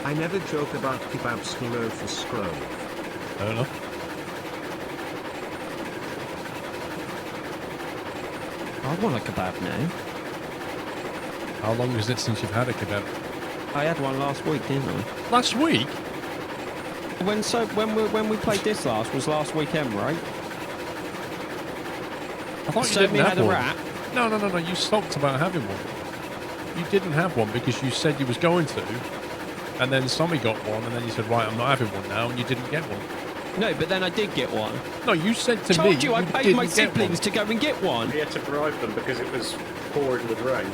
I never joke about kebab skuro for scroll. Fair enough. I want a kebab now. How long is it since you've had a kebab? I had one last week, didn't I? Last week? When we played this was last weekend, right? I thought you Certainly didn't had have a one. rat. No. You talked about having one. You didn't have one because you said you was going to, and then Sammy got one, and then you said, right, I'm not having one now, and you didn't get one. No, but then I did get one. No, you said to me Told you I paid my siblings to go and get one. We had to bribe them because it was pouring with rain.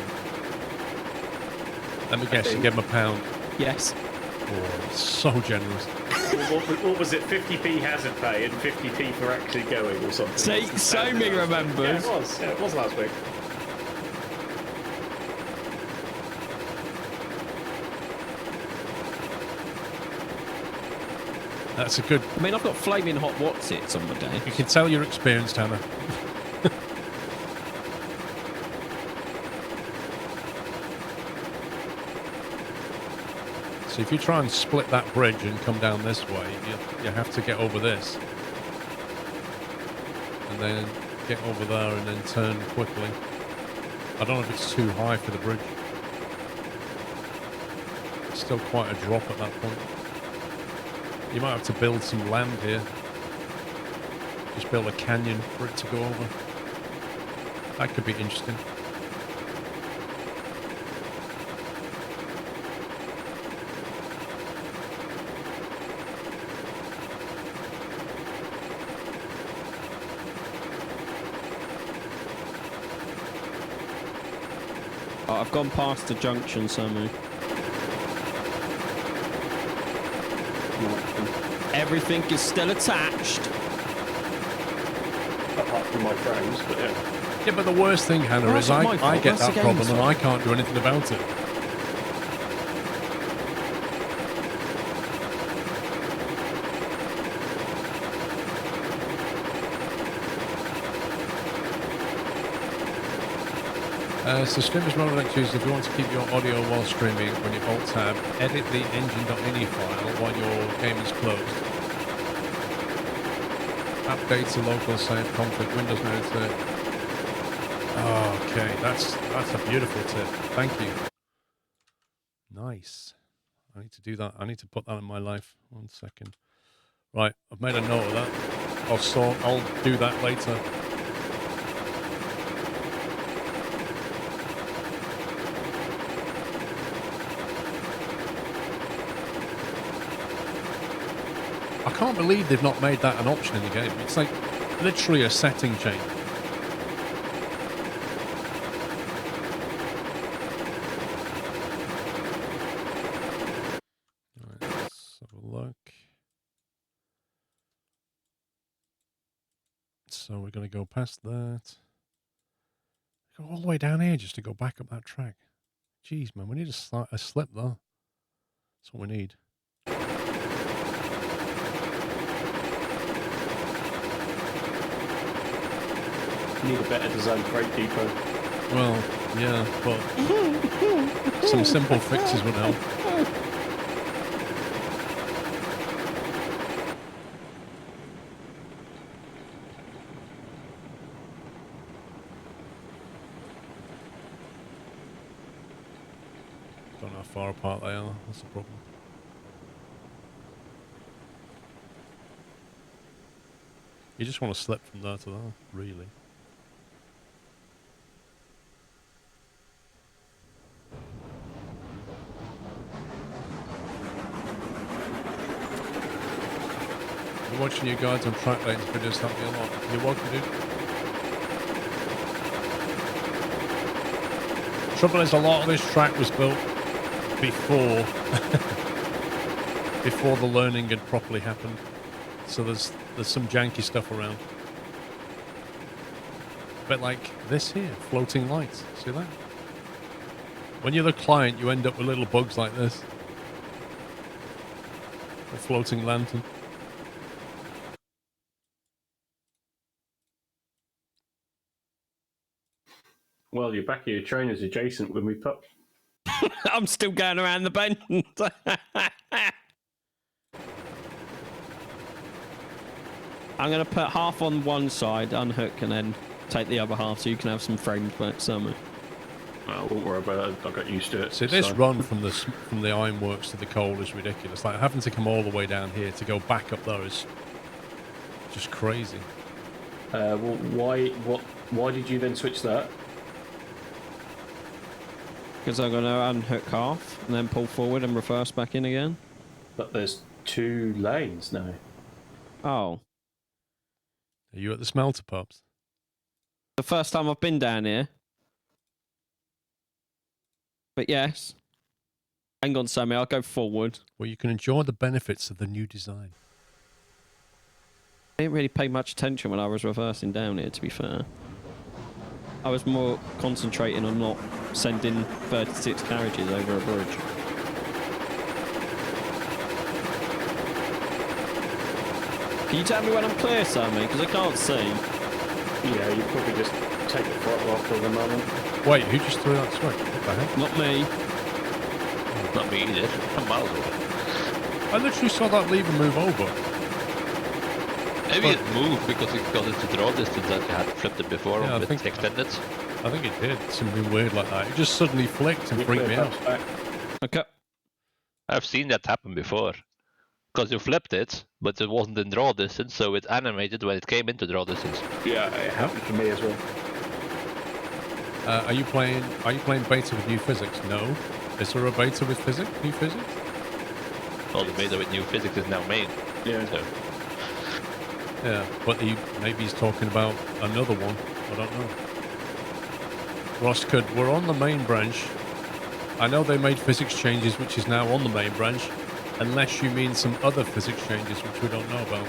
Let me guess, you gave him £1. Yes. Oh, so generous. What was it? 50p hazard pay and 50p for actually going, or something? See, Somi remembers. Yeah, it was. Yeah, it was last week. That's a good... I mean, I've got flaming hot what's-its on my day. You can tell you're experienced, Hannah. So if you try and split that bridge and come down this way, you have to get over this. And then get over there and then turn quickly. I don't know if it's too high for the bridge. It's still quite a drop at that point. You might have to build some land here. Just build a canyon for it to go over. That could be interesting. Oh, I've gone past the junction, Samu. Everything is still attached. Apart from my frames, but yeah. Yeah, but the worst thing, Hannah, Well, is that's not my I fault, get that's that the problem game's and fault. I can't do anything about it. So streamers mode next Tuesday. If you want to keep your audio while streaming, when you alt tab, edit the engine.ini file while your game is closed. Update to local save config Windows Editor. Okay, that's a beautiful tip. Thank you. Nice. I need to do that. I need to put that in my life. 1 second. Right, I've made a note of that. I'll do that later. I can't believe they've not made that an option in the game. It's like literally a setting change. Right, let's have a look. So we're going to go past that. Go all the way down here just to go back up that track. Jeez, man, we need a slip though. That's what we need. Need a better designed freight depot. Well, yeah, but some simple fixes would help. Don't know how far apart they are. That's the problem. You just want to slip from there to there, really. You're watching your guides on track lanes videos help me a lot. You're welcome, dude. Trouble is, a lot of this track was built before before the learning had properly happened. So there's some janky stuff around. A bit like this here, floating lights. See that? When you're the client, you end up with little bugs like this. A floating lantern. Well, your back of your train is adjacent when we put. I'm still going around the bend. I'm going to put half on one side, unhook, and then take the other half so you can have some framed back somewhere. I won't worry about it. I got used to it. See, this run from the ironworks to the coal is ridiculous. Like having to come all the way down here to go back up there is just crazy. Well, why did you then switch that? Because I'm going to unhook half and then pull forward and reverse back in again. But there's 2 lanes now. Oh. Are you at the smelter pubs? The first time I've been down here. But yes. Hang on, Sammy, I'll go forward. Well, you can enjoy the benefits of the new design. I didn't really pay much attention when I was reversing down here, to be fair. I was more concentrating on not sending 36 carriages over a bridge. Can you tell me when I'm clear, Sammy? Because I can't see. Yeah, you probably just take the throttle off for the moment. Wait, who just threw that switch? What the heck? Not me. Not me either. I'm miles away. I literally saw that lever move over. Maybe it moved because it got into draw distance that you had flipped it before Yeah, I with think- extended. I think it did. Something weird like that. It just suddenly flicked and freaked me out. Back. Okay. I've seen that happen before. Because you flipped it, but it wasn't in draw distance, so it animated when it came into draw distance. Yeah, it happened for me as well. Are you playing beta with new physics? No. Is there a beta with new physics? Well, the beta with new physics is now main. Yeah. So Yeah, but maybe he's talking about another one. I don't know. Roscud, we're on the main branch. I know they made physics changes, which is now on the main branch, unless you mean some other physics changes, which we don't know about.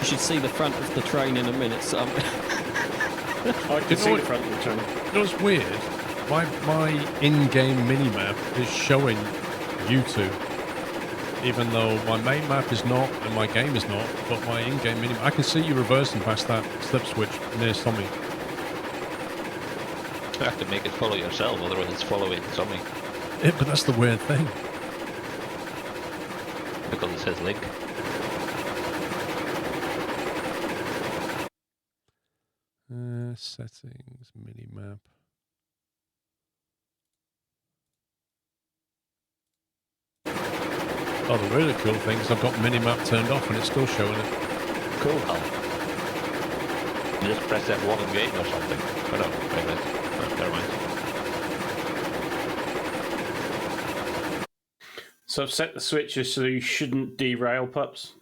You should see the front of the train in a minute, Sam. I can You know see what- the front of the train. You know what's weird? My in-game minimap is showing U2, even though my main map is not and my game is not, but my in-game minimap, I can see you reversing past that slip switch near Tommy. you have to make it follow yourself, otherwise it's following something. Yeah, but that's the weird thing. Because it says link. Settings, minimap. Oh, the really cool thing is I've got minimap turned off and it's still showing it. Cool. Oh. You just press F1 in game or something. Oh no, wait a minute. No, never mind. So I've set the switches so you shouldn't derail, pups.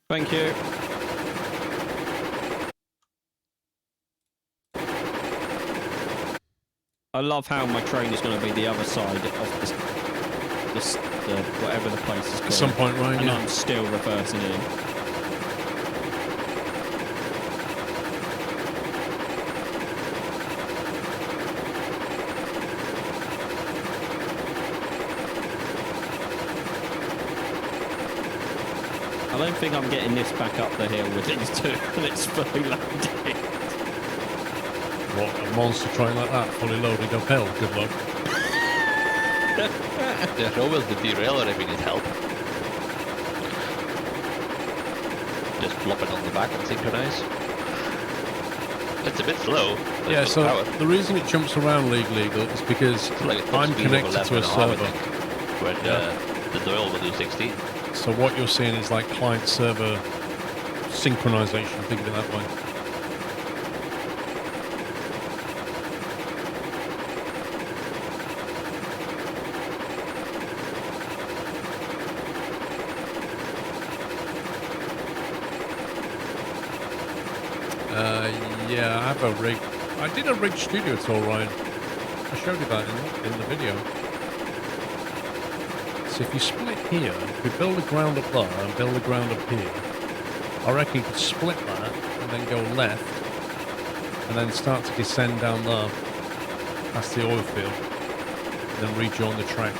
Thank you. I love how my train is going to be the other side of the whatever the place is called. At some point, Ryan, and yeah. I'm still reversing in. I don't think I'm getting this back up the hill with these two, and it's fully loaded. What, a monster train like that, fully loaded uphill? Good luck. There's always the derailer if you need help. Just flop it on the back and synchronize. It's a bit slow. But Yeah, it's so got power. the reason it jumps around legal is because It's like a top I'm speed of connected to a 11.5, I server. think, where the Doyle will do 16. So what you're seeing is like client-server synchronization, think of it that way. Yeah, I have a rig I did a rig studio tour, Ryan. I showed you that in the video. So if you split here, if you build a ground up there and build a ground up here, I reckon you could split that and then go left and then start to descend down there past the oil field and then rejoin the track.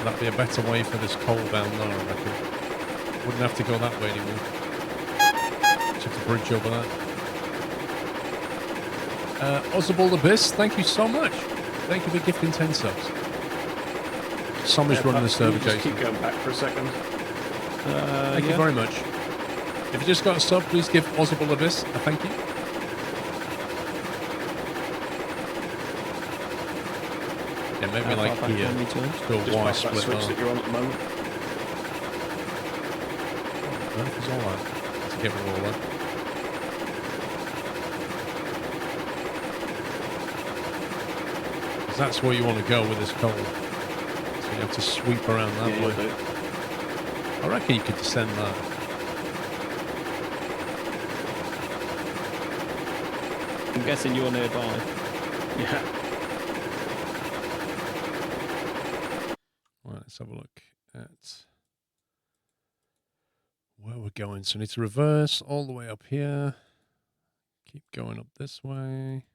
That'd be a better way for this coal down there, I reckon. Wouldn't have to go that way anymore. Just have to bridge over that. Ozable Abyss, thank you so much. Thank you for gifting 10 subs. Sam is running the server, Just Jason. keep going back for a second. Thank you very much. If you just got a sub, please give Ozable Abyss a thank you. Yeah, maybe like here. Still Just Y past that split switch there. that you're on at the moment. What on earth is all that? Let's get rid of all that. 'Cause that's where you want to go with this coal. So you have to sweep around that Yeah, way. you do. I reckon you could descend that. I'm guessing you're nearby. Yeah. Right, let's have a look at where we're going. So we need to reverse all the way up here. Keep going up this way.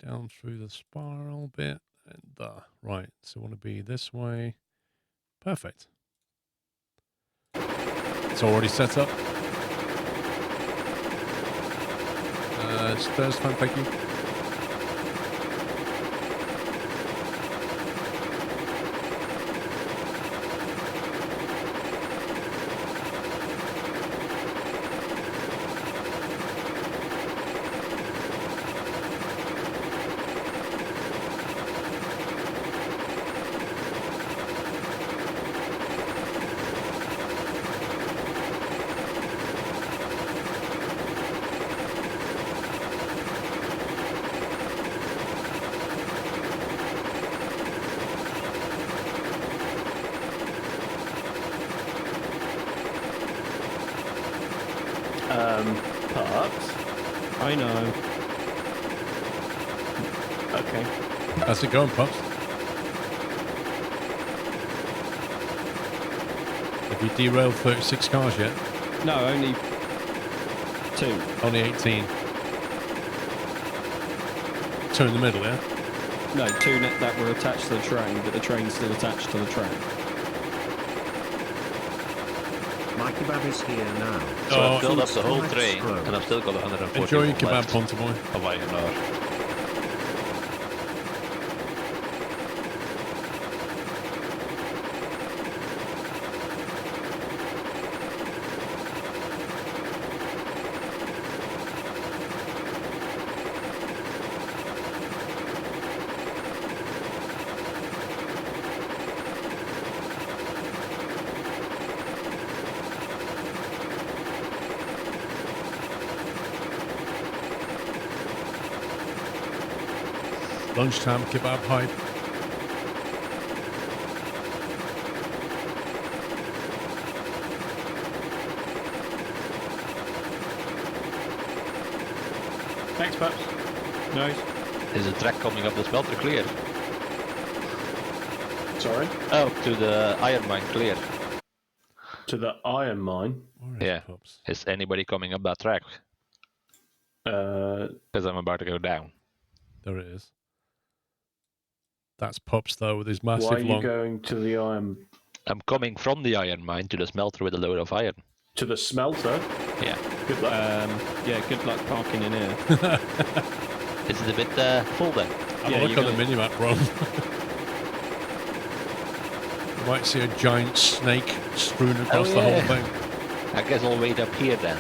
Down through the spiral bit. And there. Right, so we want to be this way. Perfect. It's already set up. It's Thursday fan, thank you. Parts. I know. Okay. How's it going, Pops? Have you derailed 36 cars yet? No, only 2. Only 18. 2 in the middle, yeah? No, 2 that were attached to the train, but the train's still attached to the train. My kebab is here now. So Oh, I've filled up the whole Let's train, scroll. and I've still got 140 Enjoy your kebab, left Ponte boy. of iron ore. Lunchtime kebab hype. Thanks, Paps. Nice. Is the track coming up the smelter clear? Sorry. Oh, to the iron mine clear. To the iron mine. Where is Yeah. Pops? Is anybody coming up that track? Because I'm about to go down. There it is. That's Pops though with his why massive are you long. going to the iron? I'm coming from the iron mine to the smelter with a load of iron. To the smelter? Yeah. Good luck. Yeah, good luck parking in here. Is it a bit full then? Have Yeah, a look you're on the minimap, bro. You might see a giant snake strewn across the whole thing. I guess I'll wait up here then.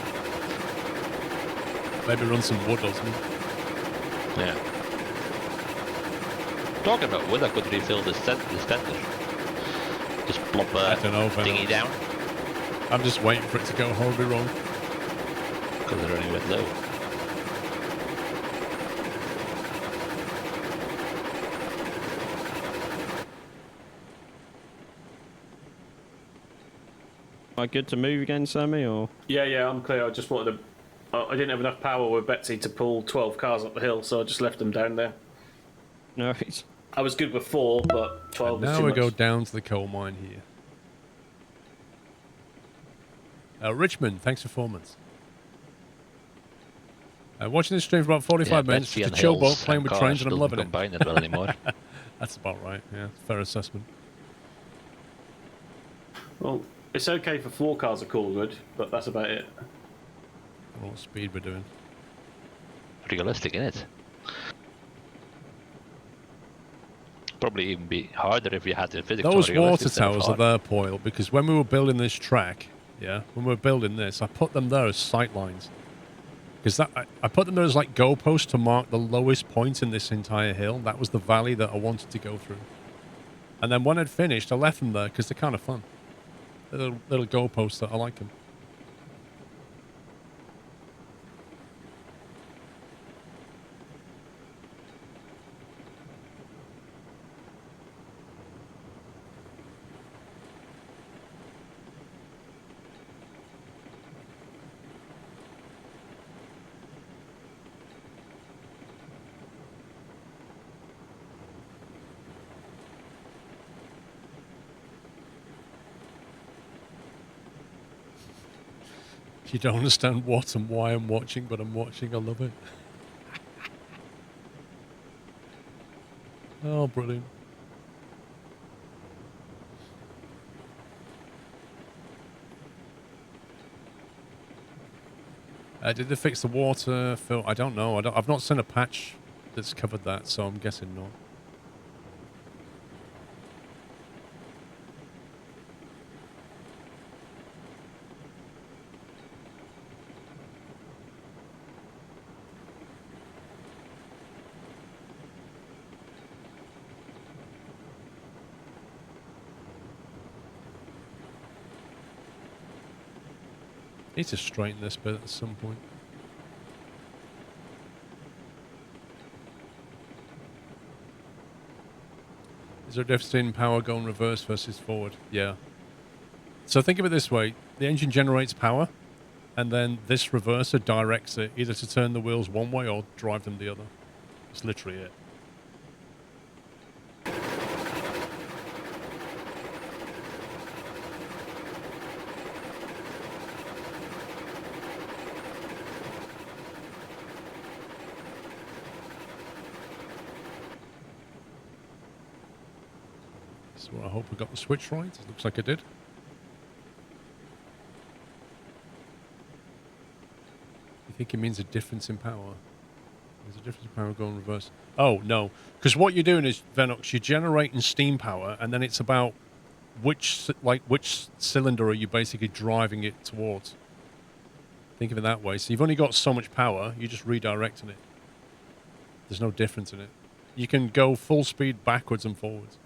Maybe run some wood or something. Yeah. Talking about wood, I could refill the standard. Just plop I a don't know if I thingy know. down, I'm just waiting for it to go horribly wrong. because they're running a bit low. Am I good to move again, Sammy, or? Yeah, I'm clear. I just wanted to I didn't have enough power with Betsy to pull 12 cars up the hill, so I just left them down there. No, it's... I was good with 4, but 12 And was now too we much. go down to the coal mine here. Richmond, thanks for 4 months. Watching this stream for about 45 minutes, Betsy just a and chill boat hills playing and with cars trains, and I'm doesn't loving it. combine it well anymore. That's about right, yeah. Fair assessment. Well, it's okay for 4 cars at Coolwood, but that's about it. I don't know what speed we're doing. Realistic, innit? Probably even be harder if you had the physics. Those on realistic water instead of towers are hard. there, Poyle, because when we were building this track, yeah, when we were building this, I put them there as sight lines. Because I put them there as like goalposts to mark the lowest point in this entire hill. That was the valley that I wanted to go through. And then when I'd finished, I left them there because they're kind of fun. They're little goalposts that I like them. You don't understand what and why I'm watching, but I'm watching. I love it. Oh, brilliant. Did they fix the water, Phil? I don't know. I've not seen a patch that's covered that, so I'm guessing not. Need to straighten this bit at some point. Is there a difference in power going reverse versus forward? Yeah. So think of it this way. The engine generates power, and then this reverser directs it either to turn the wheels one way or drive them the other. That's literally it. So I hope I got the switch right. It looks like I did. You think it means a difference in power? There's a difference in power going reverse. Oh, no. Because what you're doing is, Venox, you're generating steam power, and then it's about which cylinder are you basically driving it towards. Think of it that way. So you've only got so much power, you're just redirecting it. There's no difference in it. You can go full speed backwards and forwards.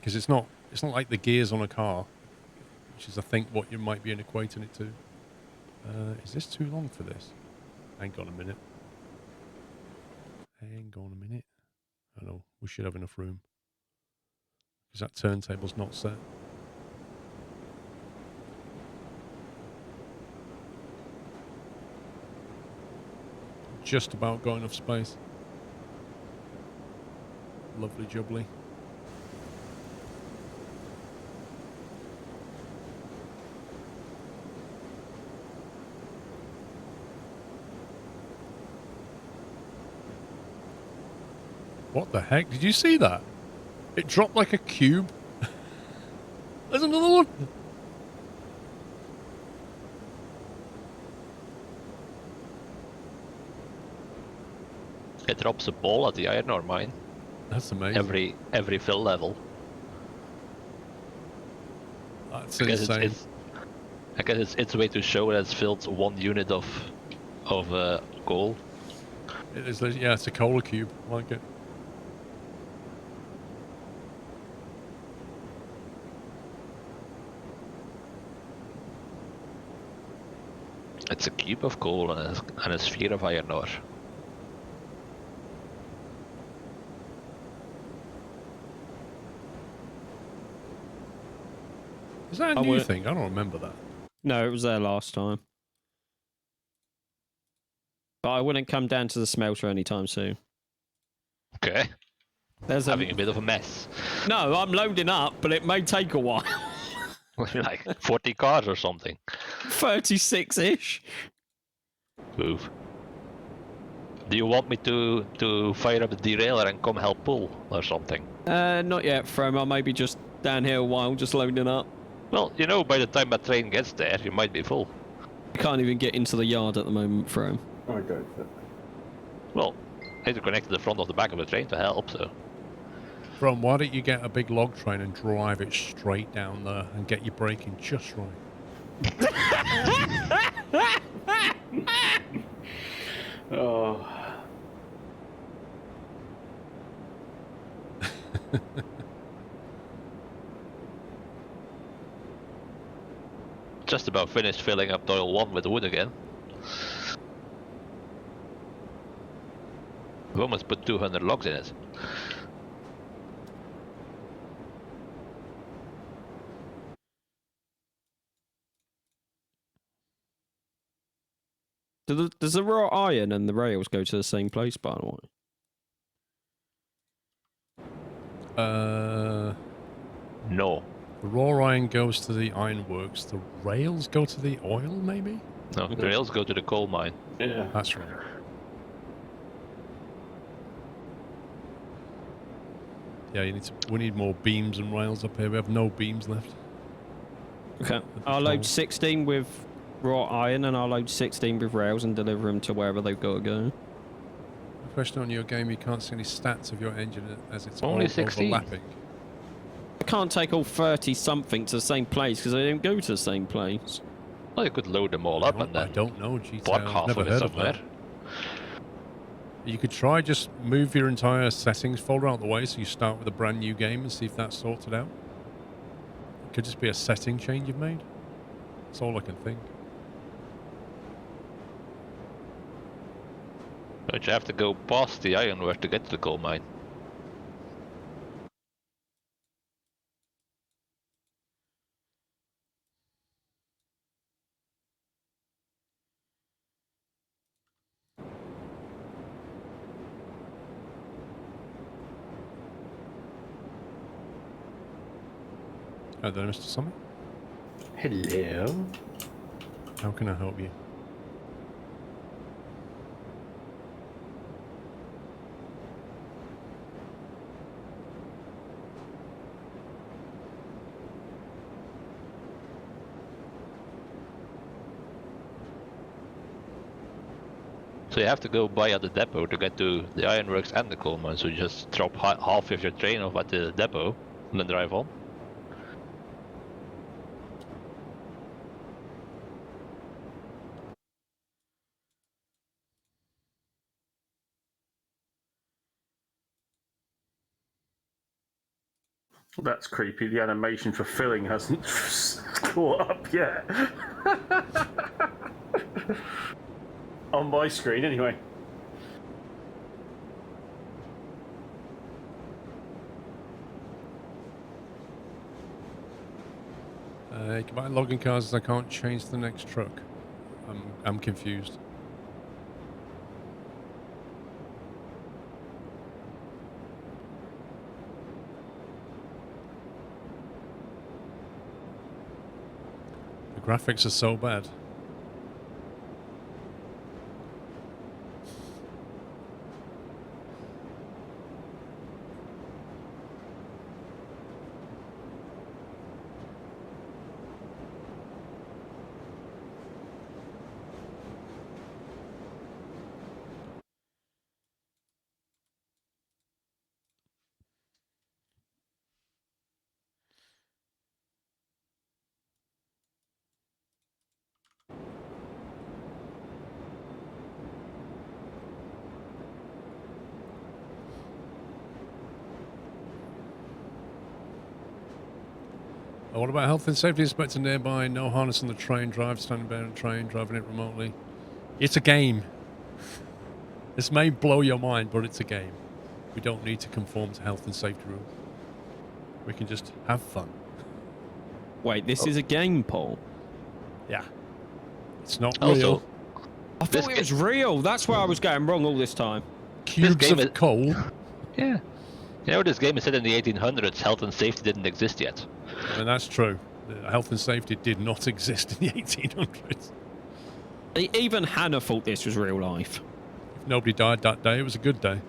Because it's not like the gears on a car, which is, I think, what you might be equating it to. Is this too long for this? Hang on a minute. Hang on a minute. I know, we should have enough room. Because that turntable's not set. Just about got enough space. Lovely jubbly. What the heck? Did you see that? It dropped like a cube. There's another one. It drops a ball at the iron ore mine. That's amazing. Every fill level. That's insane. I guess it's its way to show that it's filled 1 unit of coal. It is. Yeah, it's a cola cube. I like it. It's a cube of coal and a sphere of iron ore. Is that a new thing? I don't remember that. No, it was there last time. But I wouldn't come down to the smelter anytime soon. Okay. There's Having a bit of a mess. No, I'm loading up, but it may take a while. Like 40 cars or something. 36-ish. Move. Do you want me to fire up a derailer and come help pull or something? Not yet, From. I may be just down here a while, just loading up. Well, you know, by the time that train gets there, you might be full. I can't even get into the yard at the moment, From. I don't think. Well, I had to connect to the front of the back of the train to help, so... From, why don't you get a big log train and drive it straight down there and get your braking just right? Oh. Just about finished filling up Doyle 1 with wood again. We've almost put 200 logs in it. Does the raw iron and the rails go to the same place, by the way? No. The raw iron goes to the ironworks. The rails go to the oil, maybe? No, the rails go to the coal mine. Yeah. That's right. Yeah, we need more beams and rails up here. We have no beams left. Okay. I'll load 16 with raw iron and I'll load 16 with rails and deliver them to wherever they've got to go. Question on your game, you can't see any stats of your engine as it's Only all 16. overlapping. I can't take all 30-something to the same place because they don't go to the same place. Well, you could load them all up and I then don't know, GTA. block I've half never of it heard of somewhere. that. You could try just move your entire settings folder out of the way so you start with a brand new game and see if that sorts it out. It could just be a setting change you've made. That's all I can think. But you have to go past the ironwork to get to the coal mine. Hi there, Mr. Summit. Hello. How can I help you? So you have to go by at the depot to get to the ironworks and the coal mine, so you just drop half of your train off at the depot and then drive on. That's creepy. The animation for filling hasn't caught up yet. On my screen, anyway. You can buy logging cars as I can't change the next truck. I'm confused. The graphics are so bad. What about health and safety inspector nearby? No harness on the train, standing by on the train, driving it remotely. It's a game. This may blow your mind, but it's a game. We don't need to conform to health and safety rules. We can just have fun. Wait, this is a game, Paul? Yeah. It's not Also, real. I thought it was real. That's where I was going wrong all this time. Cubes game of is- coal. Yeah. You know, this game is set in the 1800s. Health and safety didn't exist yet. And that's true. Health and safety did not exist in the 1800s. Even Hannah thought this was real life. If nobody died that day, it was a good day.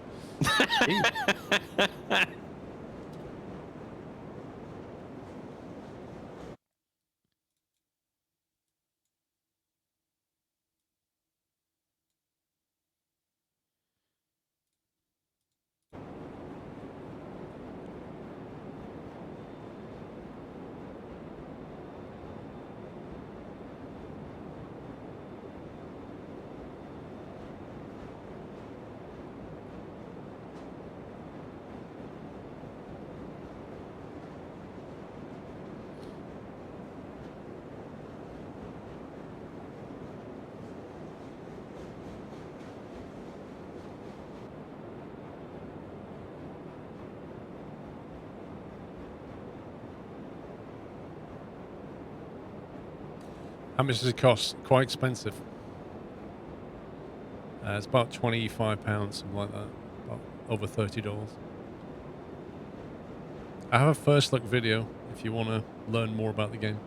How much does it cost? Quite expensive. It's about £25, something like that. About over $30. I have a first look video if you want to learn more about the game.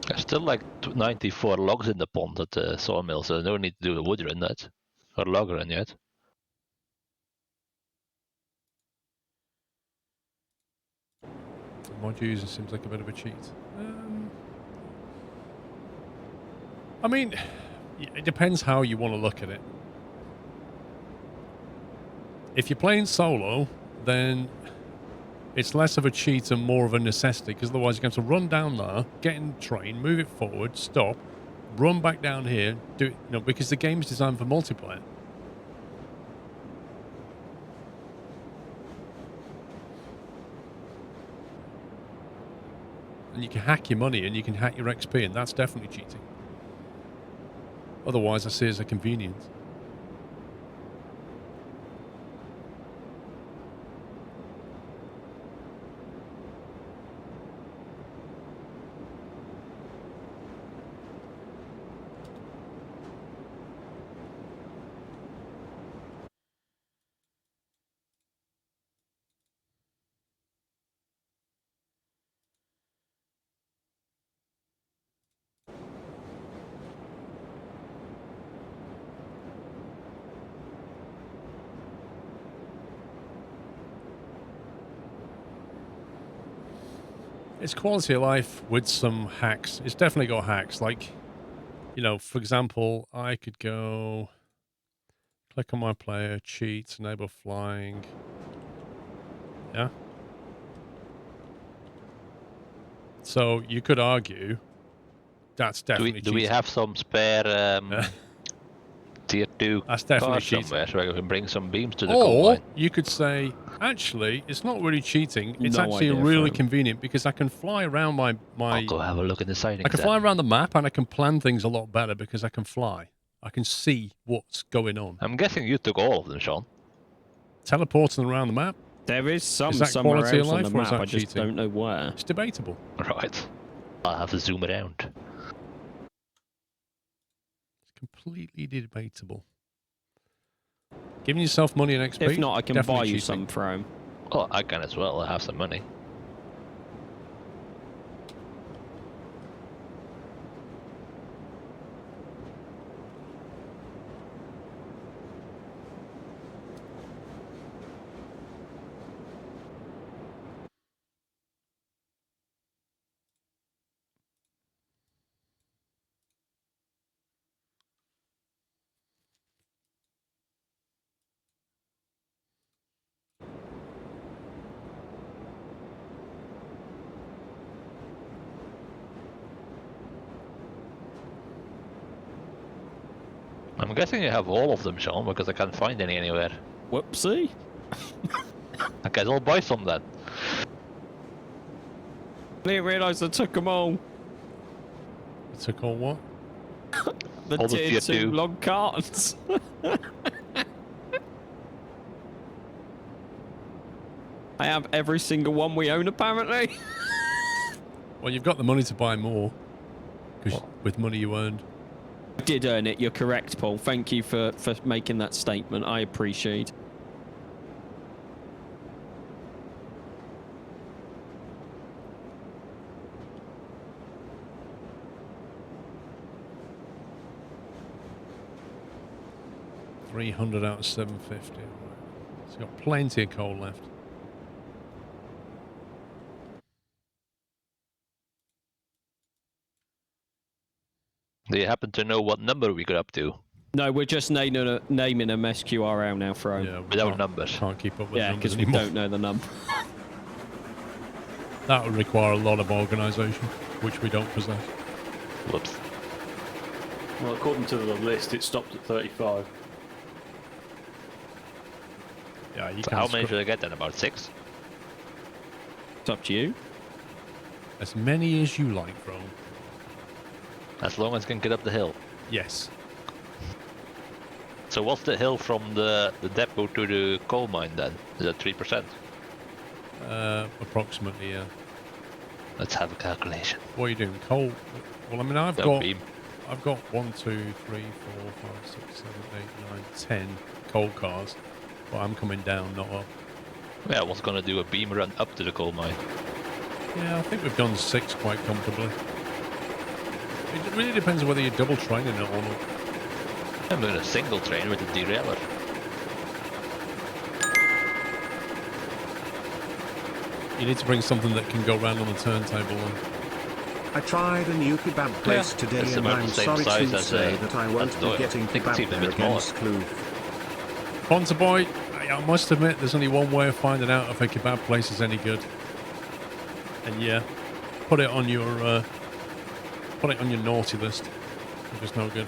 There's still like 94 logs in the pond at the sawmill, so no need to do a wood run that. Or log run yet. Mod user seems like a bit of a cheat. I mean, it depends how you want to look at it. If you're playing solo, then it's less of a cheat and more of a necessity, because otherwise you're going to run down there, get in the train, move it forward, stop, run back down here, do it, because the game's designed for multiplayer. And you can hack your money and you can hack your XP, and that's definitely cheating. Otherwise, I see it as a convenience. It's quality of life with some hacks. It's definitely got hacks. Like, for example, I could go click on my player, cheat, enable flying. Yeah. So you could argue that's definitely Do we cheating. have some spare tier 2 That's definitely cars cheating. somewhere so I can bring some beams to the coal Or mine? you could say, actually, it's not really cheating. It's No actually idea, really Fran. convenient because I can fly around my I'll go have a look in the sightings. I can fly around the map and I can plan things a lot better because I can fly. I can see what's going on. I'm guessing you took all of them, Sean. Teleporting around the map, There is some Is that somewhere quality of else on life the or is map. that I just cheating? don't know where. it's debatable. Right. I'll have to zoom around. It's completely debatable. Giving yourself money and XP. If not, I can buy definitely you cheating. some for home. Oh, I can as well. I have some money. I'm guessing you have all of them, Sean, because I can't find any anywhere. Whoopsie. I guess I'll buy some then. I didn't realise I took them all. It took all what? The All the tier tier 2 two. log cartons. I have every single one we own, apparently. Well, you've got the money to buy more, because with money you earned. I did earn it. You're correct, Paul. Thank you for making that statement. I appreciate. $300 out of $750. It's got plenty of coal left. Do you happen to know what number we got up to? No, we're just naming a SQRL now, Fro. Yeah, Without can't- numbers. Can't keep up with Yeah, numbers because we anymore. don't know the number. That would require a lot of organisation, which we don't possess. Whoops. Well, according to the list, it stopped at 35. Yeah, you So can how many should I get then? About 6? It's up to you. as many as you like, bro. As long as I can get up the hill. Yes. So what's the hill from the depot to the coal mine then? Is that 3%? Approximately, yeah. Let's have a calculation. What are you doing? Coal? Well, I mean, I've No got beam. 1, 2, 3, 4, 5, 6, 7, 8, 9, 10 coal cars, but I'm coming down, not up. Yeah, I was gonna do a beam run up to the coal mine. Yeah, I think we've done 6 quite comfortably. It really depends on whether you're double training it or not. I'm doing a single train with a derailer. You need to bring something that can go round on the turntable. And I tried a new kebab place Yeah, today, it's and about I'm the same sorry size to as, say that I won't as be Doyle. getting I think it's kebab even a there bit smaller. against Kloof. Ponta boy, I must admit, there's only one way of finding out if a kebab place is any good. And yeah, put it on your naughty list if it's no good.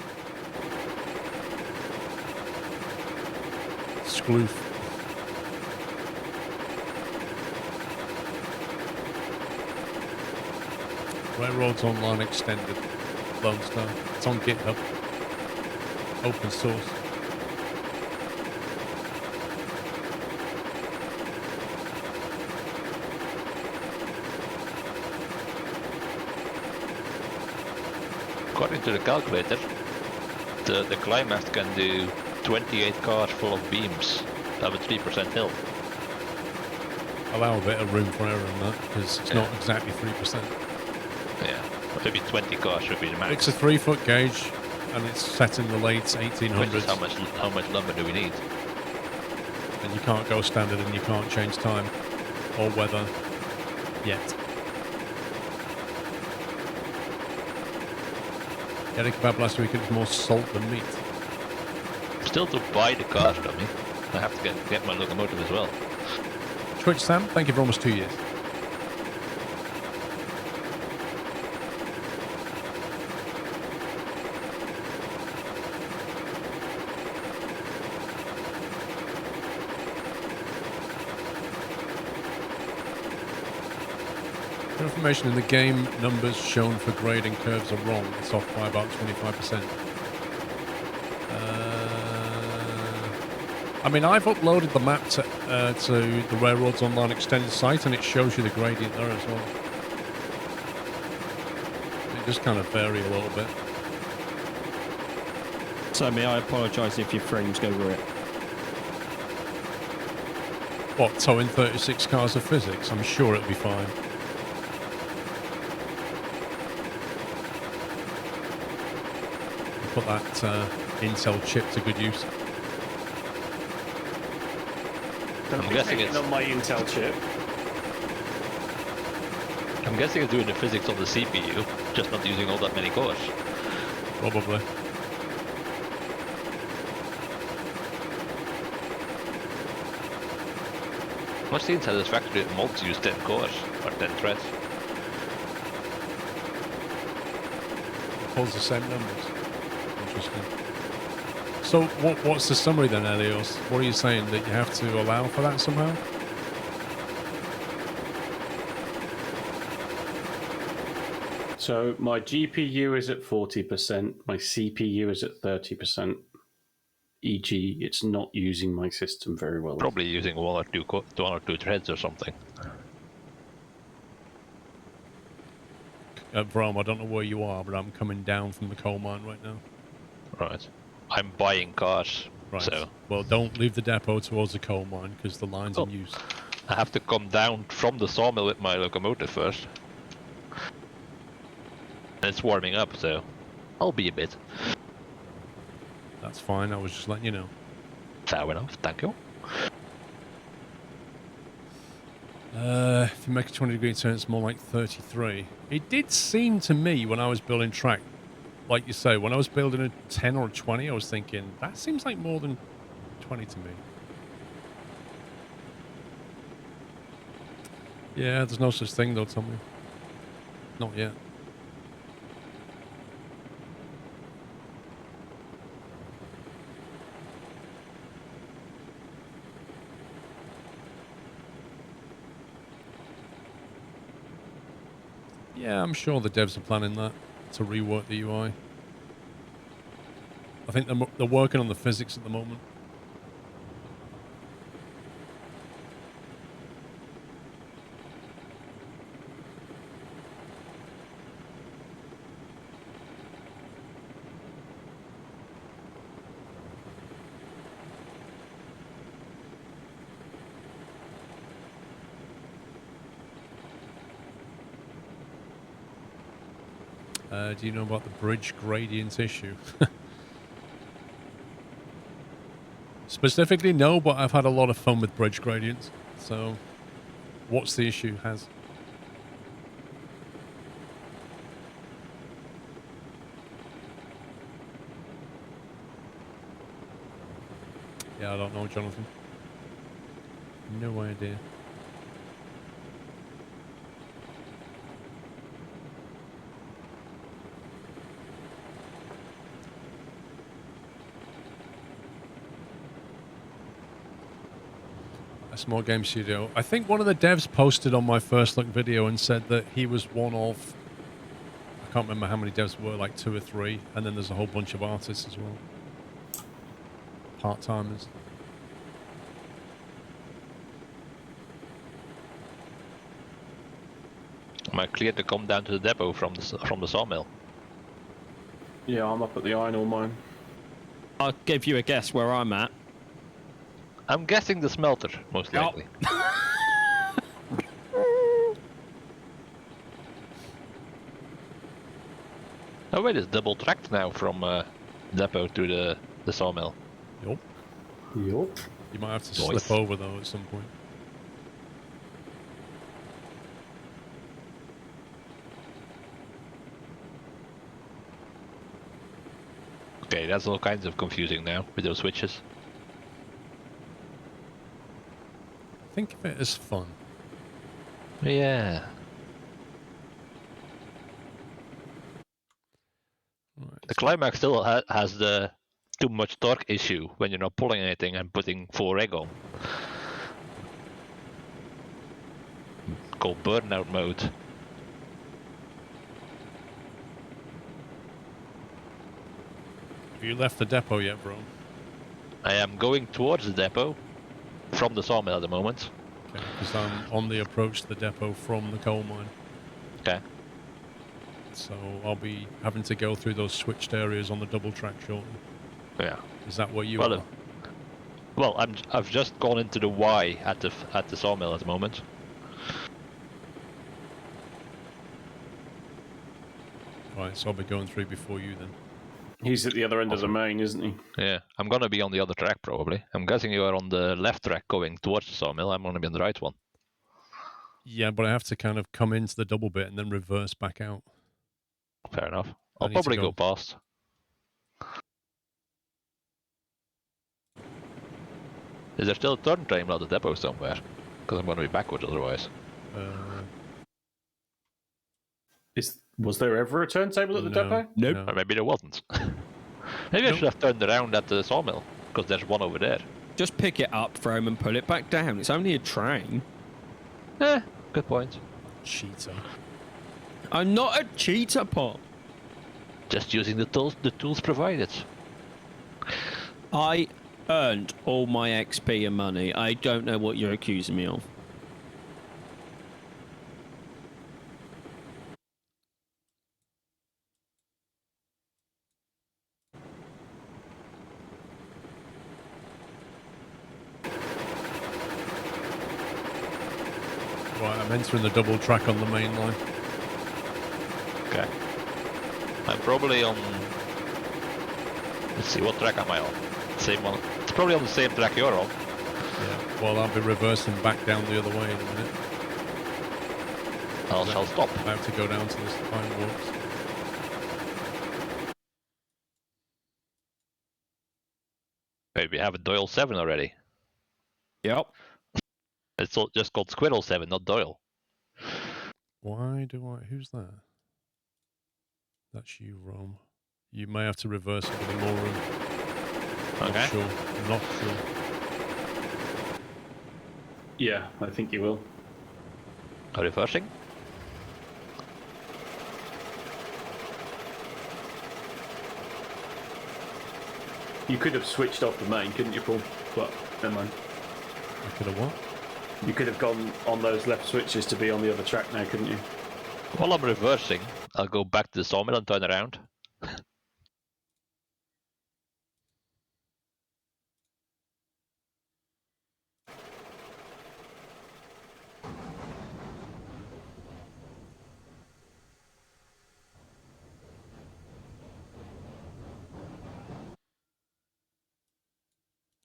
Skloof. Railroads Online Extended. Lone Star. It's on GitHub. Open source. According to the calculator, the climax can do 28 cars full of beams of a 3% hill. Allow a bit of room for error in that, because it's not exactly 3%. Yeah, maybe 20 cars should be the max. It's a 3-foot gauge, and it's set in the late 1800s. Which is how much lumber do we need? And you can't go standard, and you can't change time or weather yet. Had a kebab last week, it was more salt than meat. Still to buy the cars, dummy. I have to get my locomotive as well. Twitch Sam, thank you for almost 2 years. The information in the game numbers shown for grading curves are wrong. It's off by about 25%. I mean, I've uploaded the map to the Railroads Online Extended site, and it shows you the gradient there as well. It just kind of vary a little bit. So may I apologise if your frames go over it? What, towing 36 cars of physics? I'm sure it'll be fine. Put that Intel chip to good use. Don't I'm be guessing taking it's- on my Intel chip. I'm guessing it's doing the physics on the CPU, just not using all that many cores. Probably. Must seem satisfactory that mods use 10 cores, or 10 threads. It pulls the same numbers. Interesting. So what's the summary then, Elios? What are you saying? That you have to allow for that somehow? So my GPU is at 40%, my CPU is at 30%. E.g., it's not using my system very well. Probably using one or two threads or something. Brom, I don't know where you are, but I'm coming down from the coal mine right now. Right. I'm buying cars. Right. So Well, don't leave the depot towards the coal mine because the line's Oh. in use. I have to come down from the sawmill with my locomotive first. And it's warming up, so I'll be a bit. That's fine. I was just letting you know. Fair enough, thank you. If you make a 20-degree turn, it's more like 33. It did seem to me when I was building track, like you say, when I was building a 10 or a 20, I was thinking, that seems like more than 20 to me. Yeah, there's no such thing though, Tommy. Not yet. Yeah, I'm sure the devs are planning that, to rework the UI. I think they're working on the physics at the moment. Do you know about the bridge gradient issue? Specifically, no, but I've had a lot of fun with bridge gradients. So, what's the issue, Has? Yeah, I don't know, Jonathan. No idea. A small game studio. I think one of the devs posted on my first look video and said that he was one of, I can't remember how many devs were, like 2 or 3, and then there's a whole bunch of artists as well. Part-timers. Am I clear to come down to the depot from the sawmill? Yeah, I'm up at the iron ore mine. I'll give you a guess where I'm at. I'm guessing the smelter, most likely. Oh wait, it's double tracked now from depot to the sawmill. Yup. Yup. You might have to Nice. slip over, though, at some point. Okay, that's all kinds of confusing now with those switches. Think of it as fun. Yeah. Right. The climax still has the too much torque issue when you're not pulling anything and putting full reg on. Called burnout mode. Have you left the depot yet, bro? I am going towards the depot from the sawmill at the moment. Okay, because I'm on the approach to the depot from the coal mine. Okay. So I'll be having to go through those switched areas on the double track shortly. Yeah. Is that where you Well, are? Well, I've just gone into the Y at the sawmill at the moment. Right, so I'll be going through before you then. He's at the other end of the main, isn't he? Yeah, I'm gonna be on the other track probably. I'm guessing you are on the left track going towards the sawmill. I'm gonna be on the right one. Yeah, but I have to kind of come into the double bit and then reverse back out. Fair enough. I I'll need to probably go. go past. Is there still a turn table at the depot somewhere? Because I'm gonna be backwards otherwise. Was there ever a turntable at the No. depot? Nope. No. Or maybe there wasn't. Maybe I Nope. should have turned around at the sawmill, because there's one over there. Just pick it up, Frome, and pull it back down. It's only a train. Good point. Cheater. I'm not a cheater, Pop. Just using the tools provided. I earned all my XP and money. I don't know what you're accusing me of. I'm entering the double track on the main line. Okay. I'm probably on... Let's see, what track am I on? Same one. It's probably on the same track you're on. Yeah, well, I'll be reversing back down the other way in a minute. I'll stop. I have to go down to this Ironworks. Wait, we have a Doyle 7 already. Yep. It's just called Squirrel 7, not Doyle. Why do I... Who's that? That's you, Rome. You may have to reverse it with more room. Okay. Not sure. Not sure. Yeah, I think you will. Reversing? You could have switched off the main, couldn't you, Paul? But never mind. I could have what? You could have gone on those left switches to be on the other track now, couldn't you? While I'm reversing, I'll go back to the sawmill and turn around.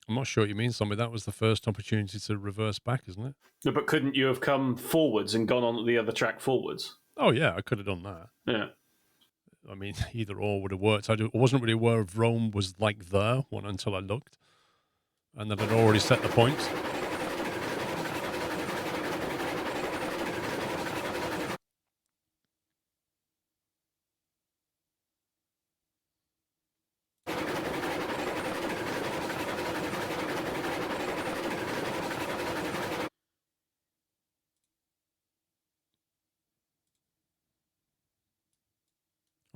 I'm not sure what you mean, Zombie. That was the first opportunity to reverse back, isn't it? No, but couldn't you have come forwards and gone on the other track forwards? Oh, yeah, I could have done that. Yeah. I mean, either or would have worked. I wasn't really aware of Rome was like there until I looked. And that I'd already set the points.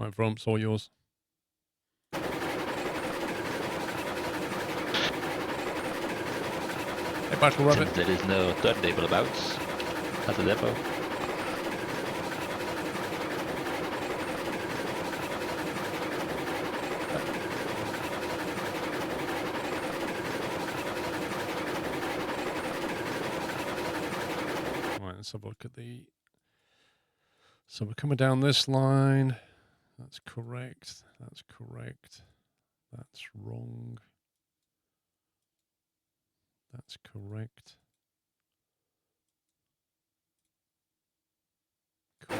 Right, Rome, it's all yours. Hey, Battle Rabbit. Since there is no turntable abouts at the depot. Right, let's have a look at the... So we're coming down this line. That's correct. That's correct. That's wrong. That's correct. Can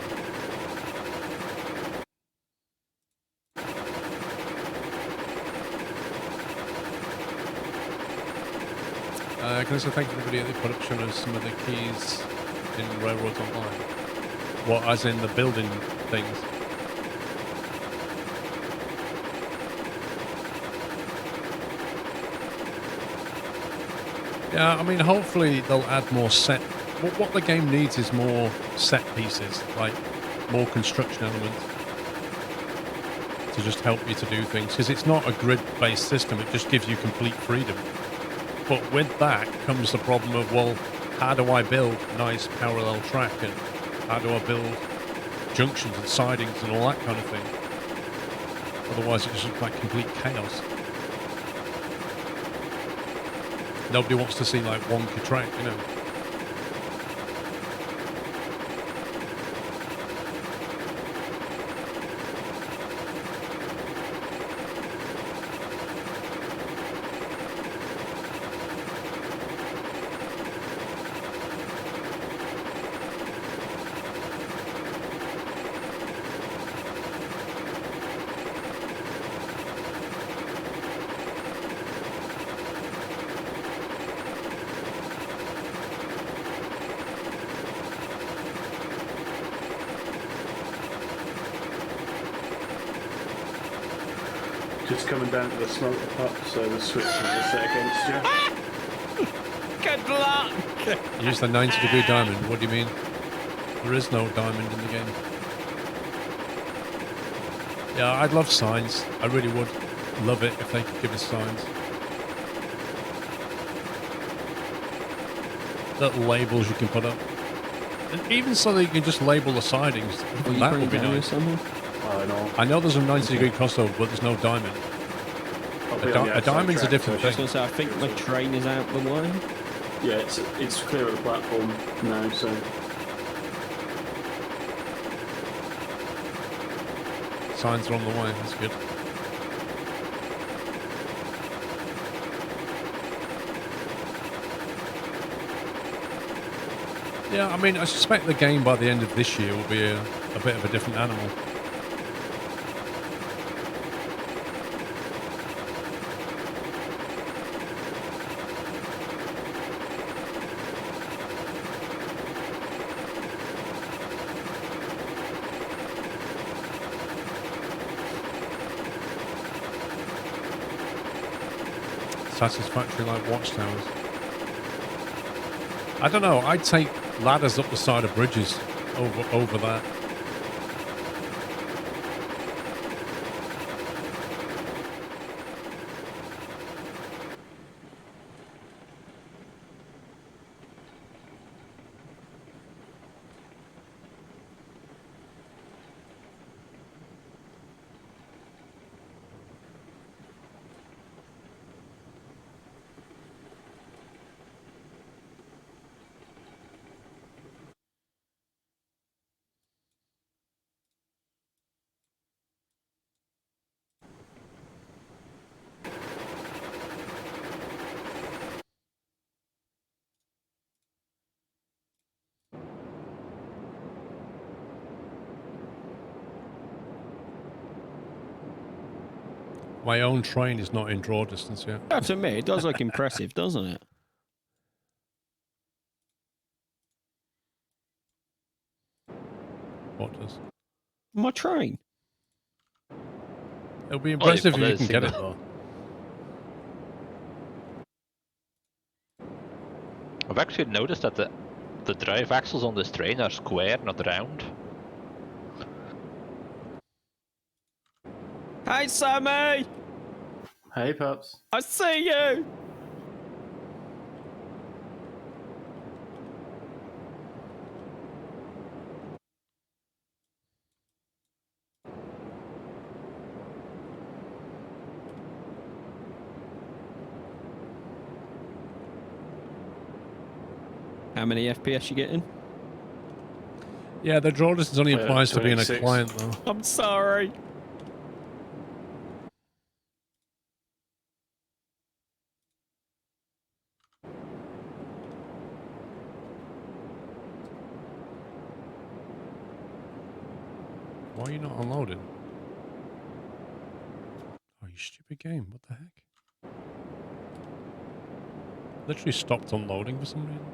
I say thank you to everybody that put up showing us some of the keys in Railroads Online? What, as in the building things? Yeah, I mean, hopefully they'll add more set... What the game needs is more set pieces, like more construction elements to just help you to do things. Because it's not a grid-based system, it just gives you complete freedom. But with that comes the problem of, well, how do I build nice parallel track and how do I build junctions and sidings and all that kind of thing? Otherwise it just looks like complete chaos. Nobody wants to see like wonky track, you know. Just coming down to the smelter pot, so the switches are set against you. Good luck! Use the 90-degree diamond. What do you mean? There is no diamond in the game. Yeah, I'd love signs. I really would love it if they could give us signs. Little labels you can put up. And even so that you can just label the sidings. Even that would be nice. I know there's a 90-degree crossover, but there's no diamond. A diamond's a different I was thing. going to say, I think my train is out the way. Yeah, it's clear of the platform now, so... Signs are on the way. That's good. Yeah, I mean, I suspect the game by the end of this year will be a bit of a different animal. Satisfactory like watchtowers. I don't know, I'd take ladders up the side of bridges over that. My own train is not in draw distance yet. Yeah, to me, it does look impressive, doesn't it? What does? My train. It'll be impressive if put you a can get it signal. though. I've actually noticed that the drive axles on this train are square, not round. Hey, Sammy! Hey, pups. I see you! How many FPS you getting? Yeah, the draw distance only applies to being a 26. client though. I'm sorry. Why are you not unloading? Oh, you stupid game. What the heck? Literally stopped unloading for some reason.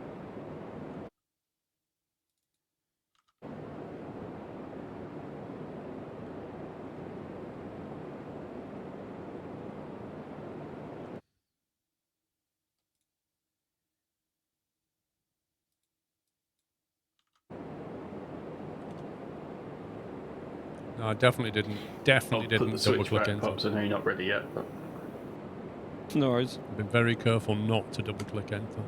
No, I definitely didn't. Definitely I'll put the didn't double switch click back, enter. pups. I know you're not ready yet, but No worries. I've been very careful not to double click enter.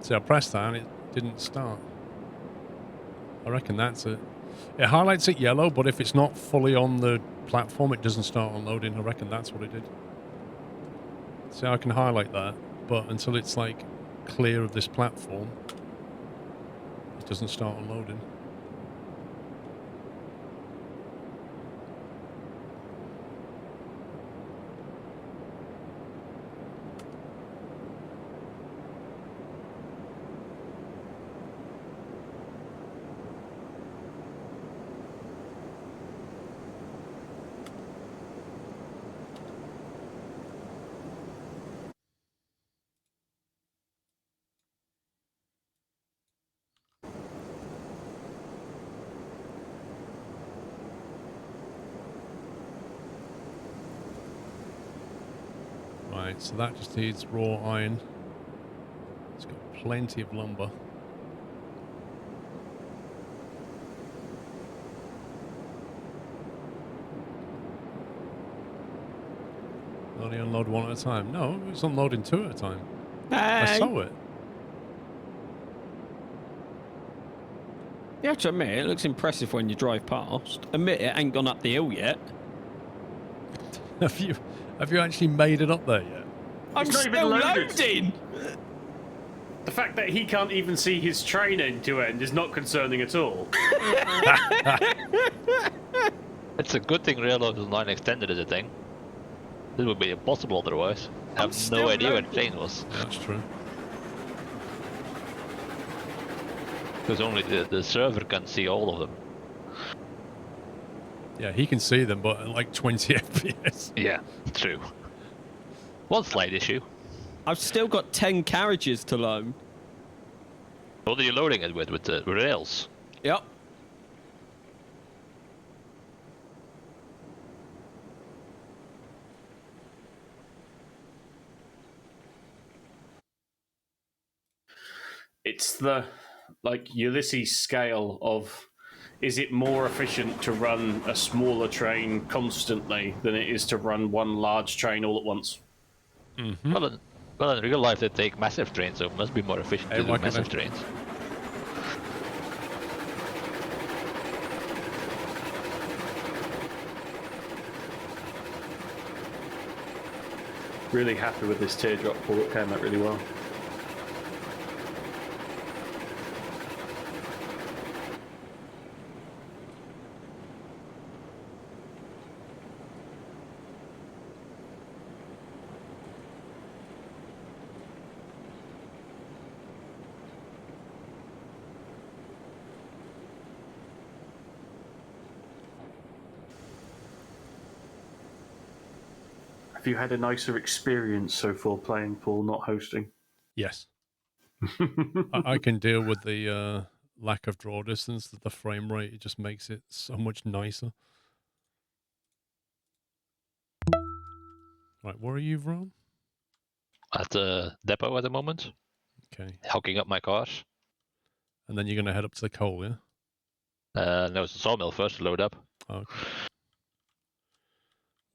See, I pressed that and it didn't start. I reckon that's it. It highlights it yellow, but if it's not fully on the platform, it doesn't start unloading. I reckon that's what it did. See, I can highlight that, but until it's like clear of this platform, it doesn't start unloading. Right, so that just needs raw iron. It's got plenty of lumber. Only unload one at a time. No, it's unloading two at a time. I Hey! saw it. You have to admit, it looks impressive when you drive past. Admit it ain't gone up the hill yet. Have you actually made it up there yet? I'm It's not even still loaded. loading! the fact that he can't even see his train end to end is not concerning at all. It's a good thing Railroad Online extended is a thing. This would be impossible otherwise. I I'm have still no idea where the loading. train was. Yeah, that's true. Because only the server can see all of them. Yeah, he can see them, but at like 20 FPS. Yeah, true. One slight issue. I've still got 10 carriages to load. What are you loading it with the rails? Yep. It's the like Ulysses scale of, is it more efficient to run a smaller train constantly than it is to run one large train all at once? Mm-hmm. Well, in real life they take massive trains, so it must be more efficient Hey, to do why can't massive I- trains. Really happy with this teardrop pull. It came out really well. Have you had a nicer experience so far playing, Paul, not hosting? Yes. I can deal with the lack of draw distance, the frame rate. It just makes it so much nicer. Right, where are you, Ron? At the depot at the moment, Okay. hooking up my cars. And then you're going to head up to the coal, yeah? No, it's the sawmill first to load up. Okay.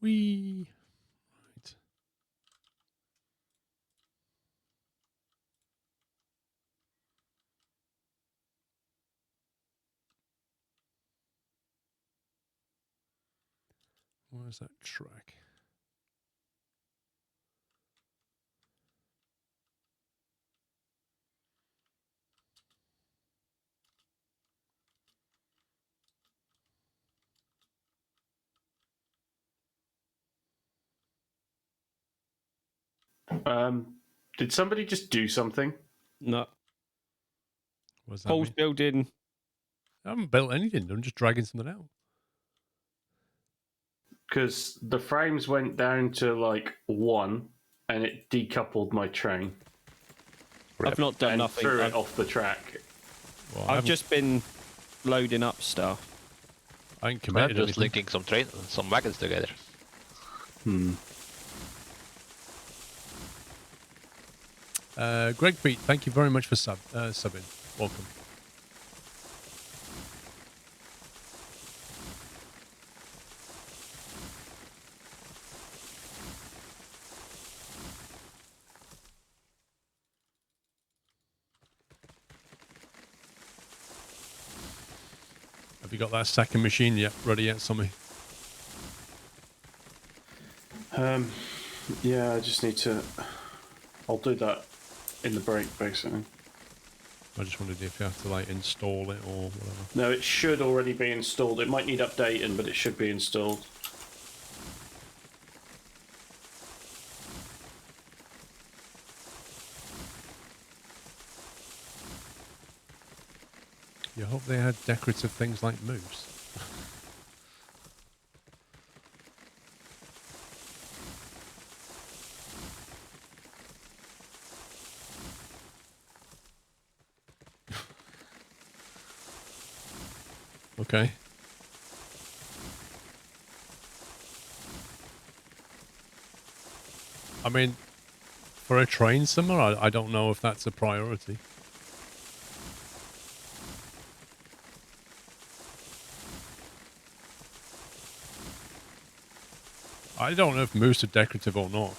Whee! Right. Where's that track? Did somebody just do something? No. Where's that Paul's mean? building. I haven't built anything. I'm just dragging something out. Because the frames went down to like 1 and it decoupled my train I've not done and nothing. threw it off the track. Well, I've just been loading up stuff. I ain't I'm committed just anything. linking some wagons together. Greg Pete, thank you very much for subbing. Welcome. Have you got that second machine yet ready yet, Sammy? Yeah, I just need to. I'll do that in the break, basically. I just wondered if you have to like install it or whatever. No, it should already be installed. It might need updating, but it should be installed. You hope they had decorative things like moose. Okay. I mean, for a train simmer, I don't know if that's a priority. I don't know if moose are decorative or not.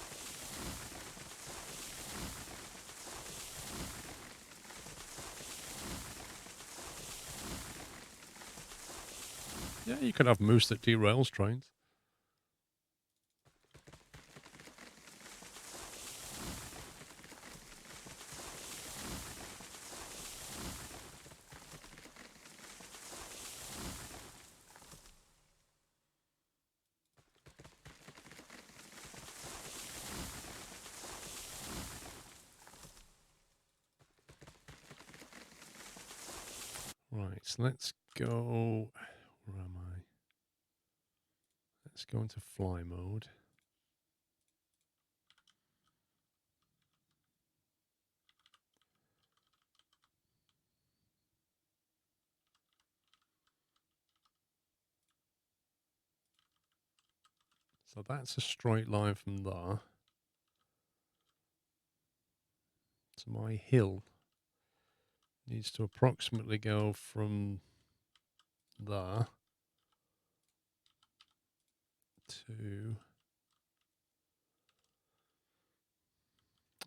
Yeah, you could have moose that derails trains. so let's go. Where am I? Let's go into fly mode. So that's a straight line from there. So my hill needs to approximately go from there to...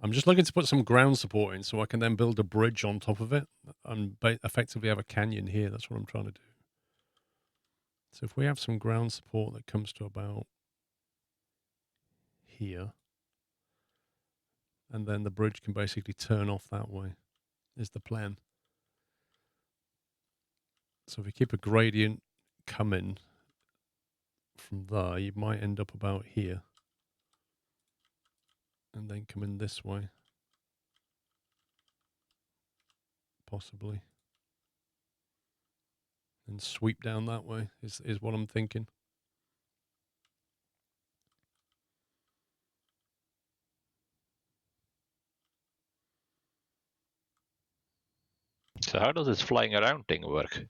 I'm just looking to put some ground support in so I can then build a bridge on top of it and effectively have a canyon here. That's what I'm trying to do. So if we have some ground support that comes to about here, and then the bridge can basically turn off that way, is the plan. So if you keep a gradient coming from there, you might end up about here, and then come in this way, possibly, and sweep down that way is what I'm thinking. So how does this flying around thing work?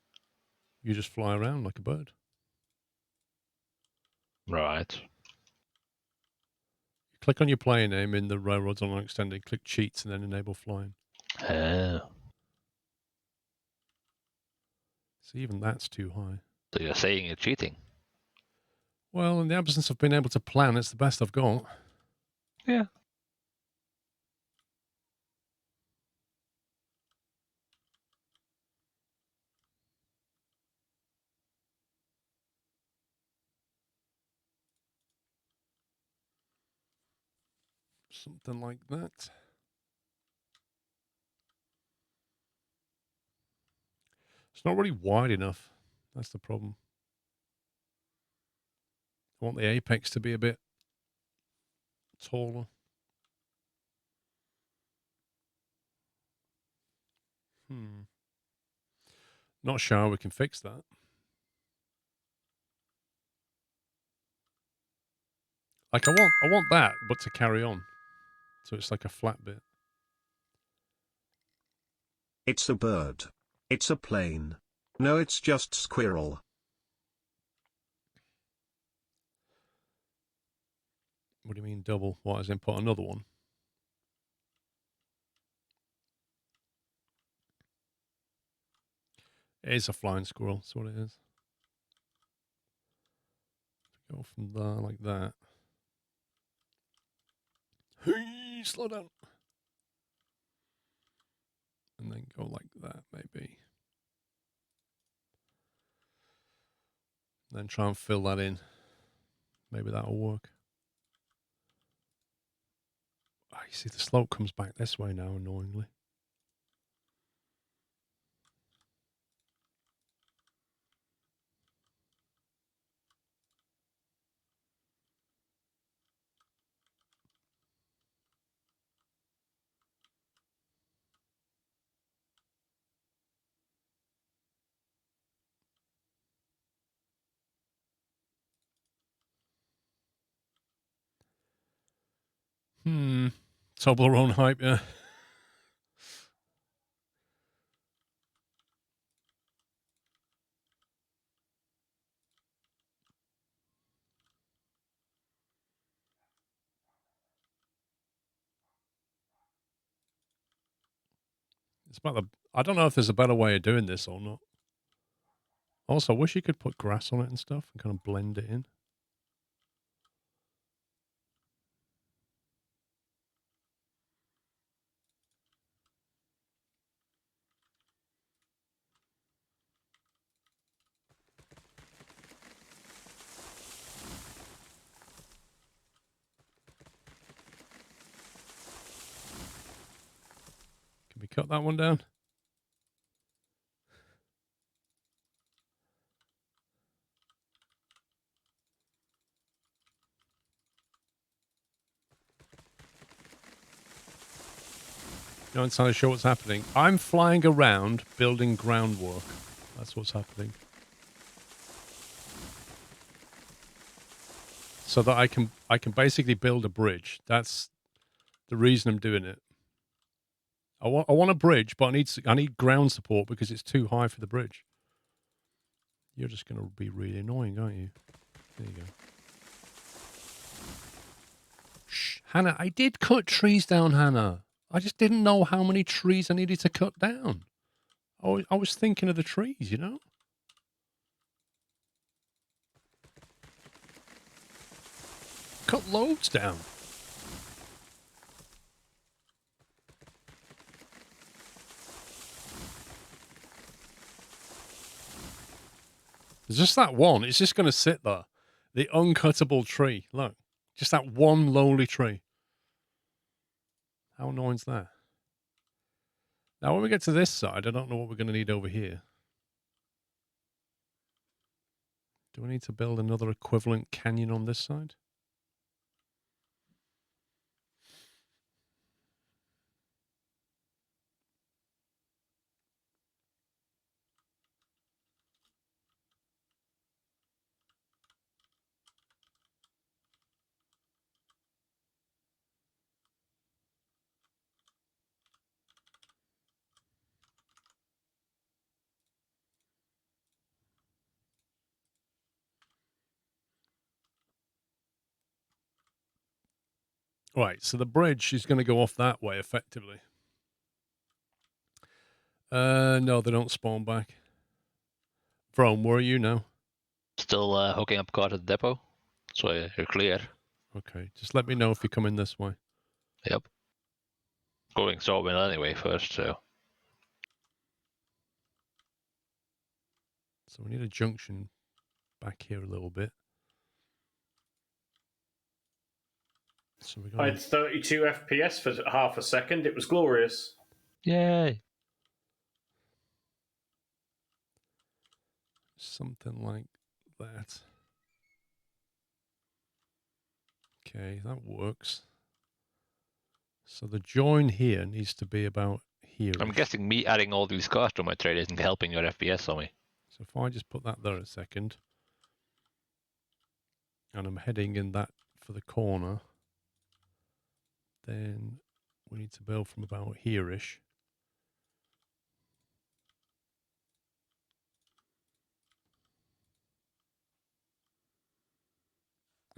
You just fly around like a bird. Right. Click on your player name in the Railroads Online Extended, click Cheats, and then enable flying. Oh. So even that's too high. So you're saying you're cheating? Well, in the absence of being able to plan, it's the best I've got. Yeah. Something like that. It's not really wide enough. That's the problem. I want the apex to be a bit taller. Not sure how we can fix that. Like I want that, but to carry on. So it's like a flat bit. It's a bird. It's a plane. No, it's just squirrel. What do you mean double? What, as in put another one? It is a flying squirrel, that's what it is. Go from there like that. Hey, slow down. And then go like that, maybe. Then try and fill that in. Maybe that'll work. Oh, you see the slope comes back this way now, annoyingly. Toblerone hype, yeah. It's about the... I don't know if there's a better way of doing this or not. Also, I wish you could put grass on it and stuff and kind of blend it in. Can we cut that one down? Not entirely sure what's happening. I'm flying around building groundwork. That's what's happening. So that I can basically build a bridge. That's the reason I'm doing it. I want a bridge, but I need ground support because it's too high for the bridge. You're just going to be really annoying, aren't you? There you go. Shh, Hannah, I did cut trees down, Hannah. I just didn't know how many trees I needed to cut down. I was thinking of the trees, you know? Cut loads down. There's just that one. It's just going to sit there. The uncuttable tree. Look. Just that one lonely tree. How annoying is that? Now, when we get to this side, I don't know what we're going to need over here. Do we need to build another equivalent canyon on this side? Right, so the bridge is going to go off that way, effectively. No, they don't spawn back. From, where are you now? Still hooking up car to the depot, so you're clear. Okay, just let me know if you come in this way. Yep. Going sawmill anyway first, so. So we need a junction back here a little bit. So we're I going had 32 FPS for half a second. It was glorious. Yay! something like that. Okay, that works. So the join here needs to be about here. I'm guessing me adding all these cars to my trade isn't helping your FPS on me. So if I just put that there a second, and I'm heading in that for the corner, then we need to build from about here-ish.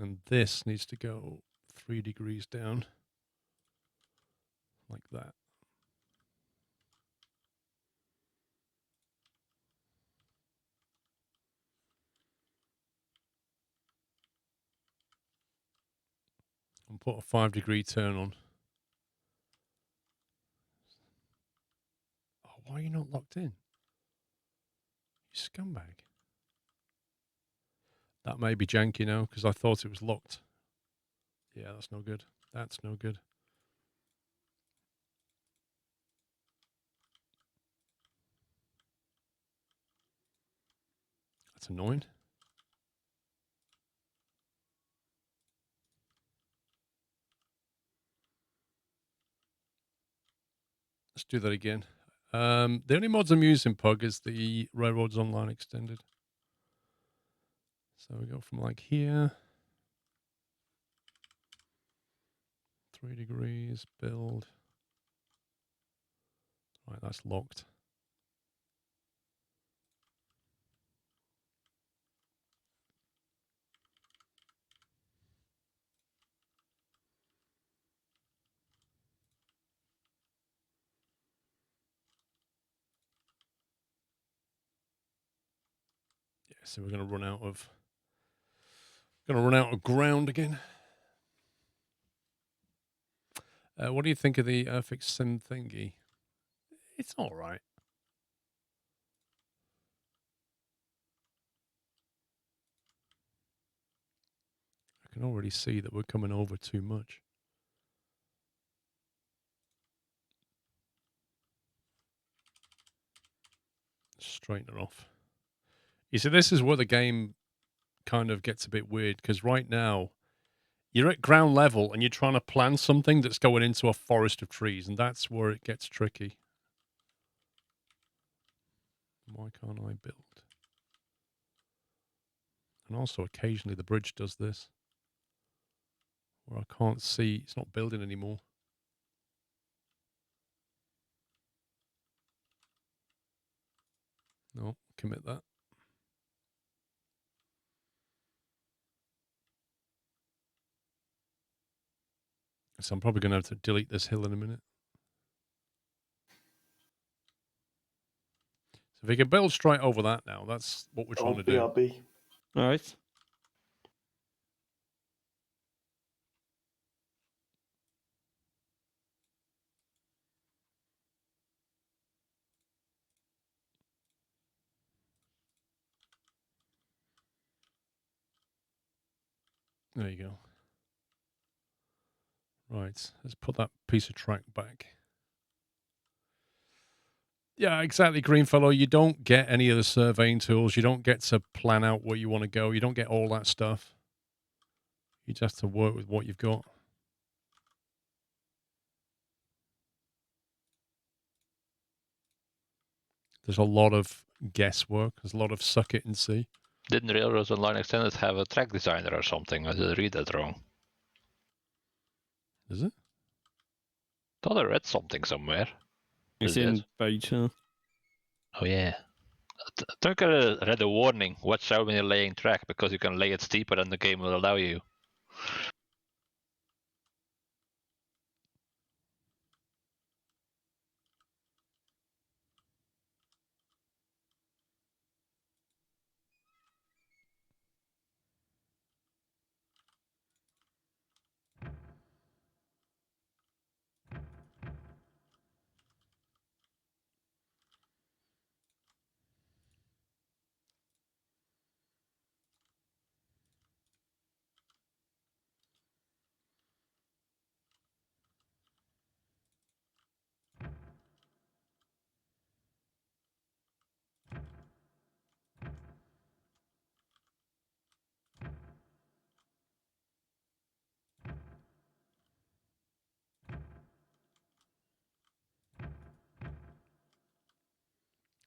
And this needs to go 3 degrees down, like that. And put a 5-degree turn on. Oh, why are you not locked in? You scumbag. That may be janky now, because I thought it was locked. Yeah, that's no good. That's no good. That's annoying. Let's do that again. The only mods I'm using, Pug, is the Railroads Online Extended. So we go from like here. 3 degrees, build. Right, that's locked. Yeah, so we're gonna run out of ground again. What do you think of the Earthix Sim thingy? It's all right. I can already see that we're coming over too much. Straighten it off. You see, this is where the game kind of gets a bit weird, because right now you're at ground level and you're trying to plan something that's going into a forest of trees, and that's where it gets tricky. Why can't I build? And also occasionally the bridge does this, where I can't see, it's not building anymore. No, commit that. So I'm probably going to have to delete this hill in a minute. So if we can build straight over that now, that's what we're trying to do. BRB. All right. There you go. Right, let's put that piece of track back. Yeah, exactly, Greenfellow. You don't get any of the surveying tools. You don't get to plan out where you want to go. You don't get all that stuff. You just have to work with what you've got. There's a lot of guesswork. There's a lot of suck it and see. Didn't Railroads Online Extended have a track designer or something? I did I read that wrong? Is it? Thought I read something somewhere. It's in beta. Oh yeah. I think I read a warning. Watch out when you're laying track because you can lay it steeper than the game will allow you.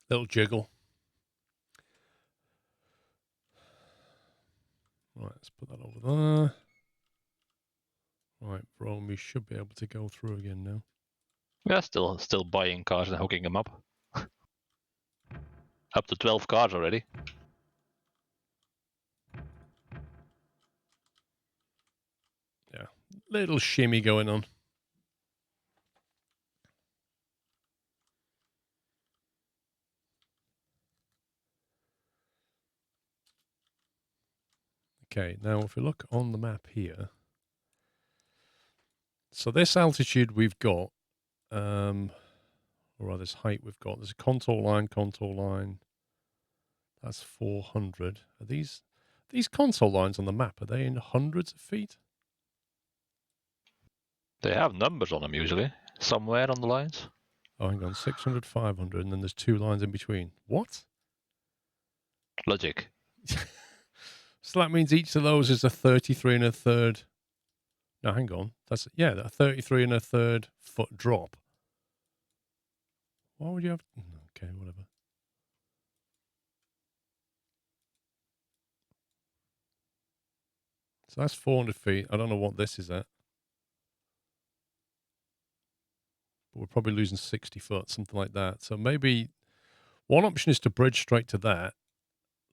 Little jiggle. Right, let's put that over there. Right, Rome, we should be able to go through again now. Yeah, still buying cars and hooking them up. Up to 12 cars already. Yeah, little shimmy going on. Okay, now if we look on the map here, so this altitude we've got, or this height we've got, there's a contour line. That's 400. Are these contour lines on the map, are they in hundreds of feet? They have numbers on them usually, somewhere on the lines. Oh, hang on, 600, 500, and then there's 2 lines in between. What? Logic. So that means each of those is a 33 and a third. No, hang on. That's, yeah, a 33 and a third foot drop. Why would you have... Okay, whatever. So that's 400 feet. I don't know what this is at. But we're probably losing 60 foot, something like that. So maybe one option is to bridge straight to that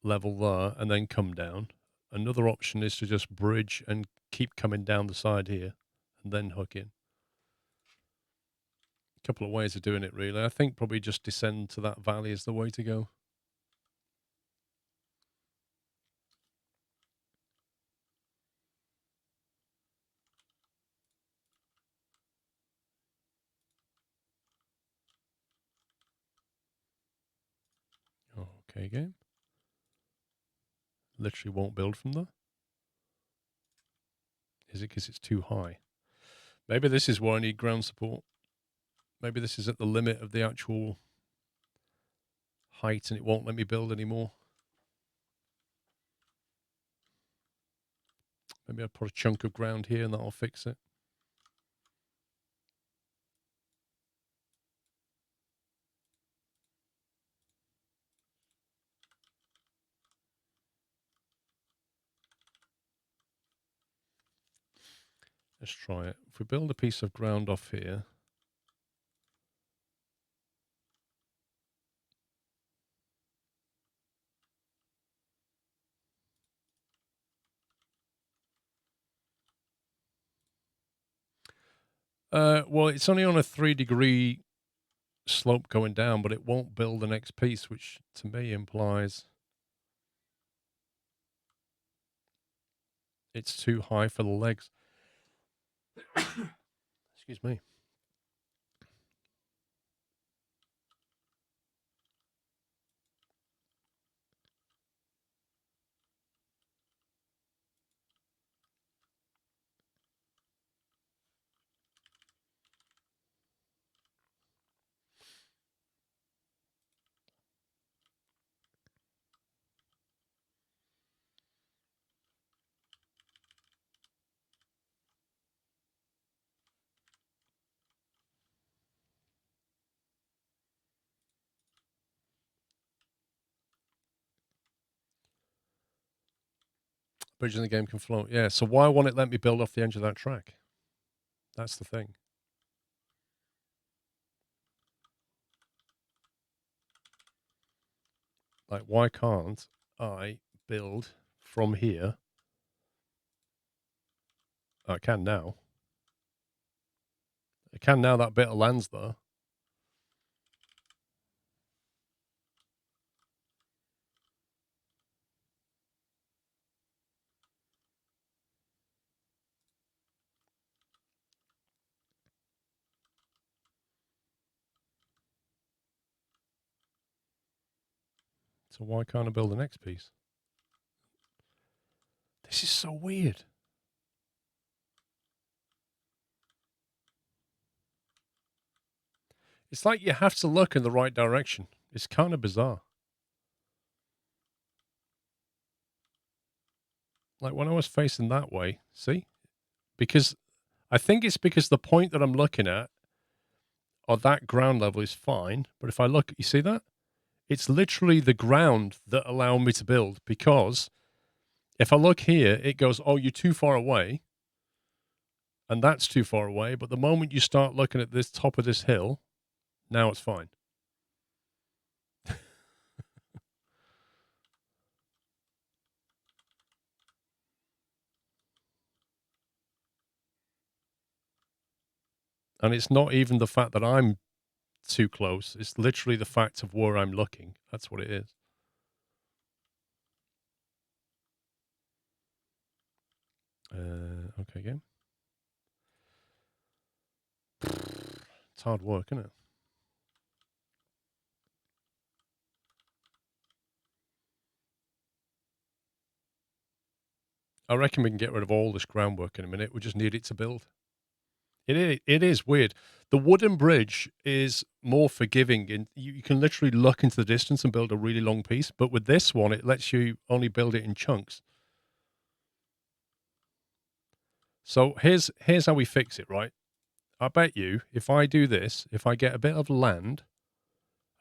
level there and then come down. Another option is to just bridge and keep coming down the side here and then hook in. A couple of ways of doing it, really. I think probably just descend to that valley is the way to go. Okay, game. Literally won't build from there. Is it because it's too high? Maybe this is why I need ground support. Maybe this is at the limit of the actual height and it won't let me build anymore. Maybe I'll put a chunk of ground here and that'll fix it. Let's try it. If we build a piece of ground off here. Well, it's only on a 3-degree slope going down, but it won't build the next piece, which to me implies it's too high for the legs. Excuse me. Bridge in the game can float. Yeah, so why won't it let me build off the edge of that track? That's the thing. Like, why can't I build from here? Oh, I can now. I can now, that bit of land's there. So why can't I build the next piece? This is so weird. It's like you have to look in the right direction. It's kind of bizarre. Like when I was facing that way, see? Because I think it's because the point that I'm looking at or that ground level is fine. But if I look, you see that? It's literally the ground that allowed me to build, because if I look here, it goes, oh, you're too far away. And that's too far away. But the moment you start looking at this top of this hill, now it's fine. And it's not even the fact that I'm too close. It's literally the fact of where I'm looking. That's what it is. Okay, game. It's hard work, isn't it? I reckon we can get rid of all this groundwork in a minute. We just need it to build. It is weird. The wooden bridge is more forgiving, and you can literally look into the distance and build a really long piece. But with this one, it lets you only build it in chunks. So here's how we fix it, right? I bet you if I do this, if I get a bit of land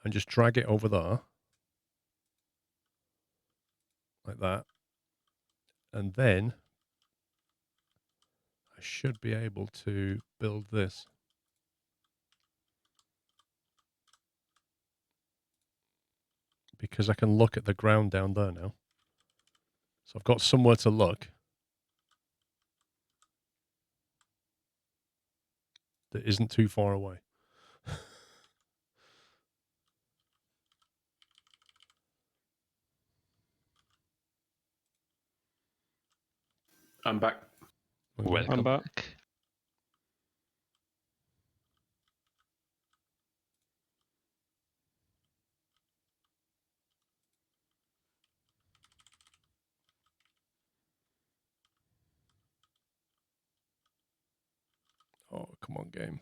and just drag it over there, like that, and then I should be able to build this. Because I can look at the ground down there now. So I've got somewhere to look that isn't too far away. I'm back. Okay. I'm Welcome back. back. Oh, come on, game.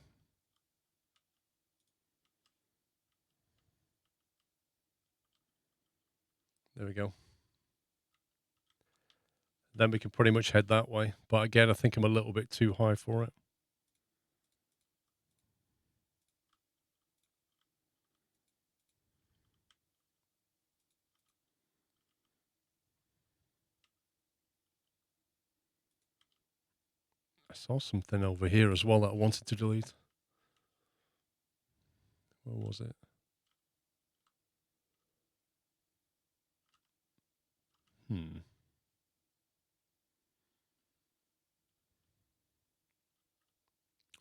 There we go. Then we can pretty much head that way. But again, I think I'm a little bit too high for it. saw something over here as well that I wanted to delete. Where was it?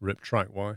Rip track, why?